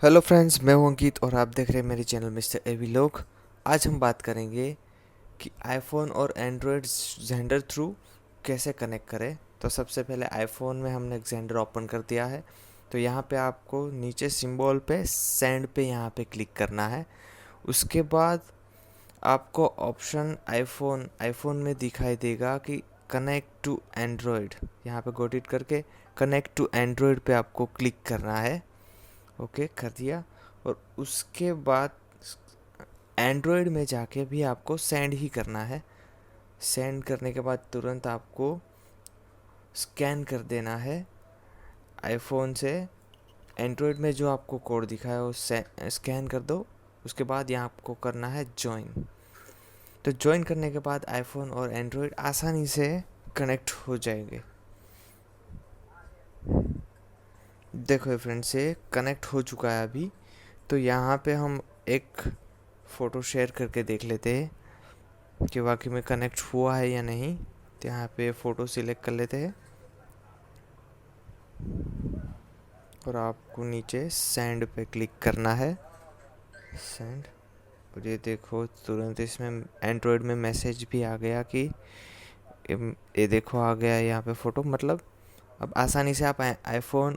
Hello friends, मैं हूं अंकित और आप देख रहे हैं मेरे चैनल मिस्टर एवी लोग। आज हम बात करेंगे कि आईफोन और एंड्रॉयड जेंडर थ्रू कैसे कनेक्ट करें। तो सबसे पहले आईफोन में हमने जेंडर ओपन कर दिया है। तो यहाँ पे आपको नीचे सिंबल पे सेंड पे यहाँ पे क्लिक करना है। उसके बाद आपको ऑप्शन आईफोन आईफोन में दिखाई देगा कि कनेक्ट टू एंड्रॉयड। यहाँ पे गोट इट करके कनेक्ट टू एंड्रॉयड पे आपको क्लिक करना है। ओके, कर दिया। और उसके बाद एंड्रॉयड में जाके भी आपको सेंड ही करना है। सेंड करने के बाद तुरंत आपको स्कैन कर देना है आईफोन से। एंड्रॉयड में जो आपको कोड दिखा है वो स्कैन कर दो। उसके बाद यहाँ आपको करना है ज्वाइन। तो ज्वाइन करने के बाद आईफोन और एंड्रॉयड आसानी से कनेक्ट हो जाएंगे। देखो फ्रेंड्स, ये कनेक्ट हो चुका है अभी। तो यहाँ पे हम एक फ़ोटो शेयर करके देख लेते हैं कि वाकई में कनेक्ट हुआ है या नहीं। तो यहाँ पे फ़ोटो सिलेक्ट कर लेते हैं और आपको नीचे सेंड पे क्लिक करना है। सेंड। और ये देखो तुरंत इसमें एंड्रॉयड में मैसेज भी आ गया कि ये देखो आ गया है यहाँ पे फ़ोटो। मतलब अब आसानी से आप आईफोन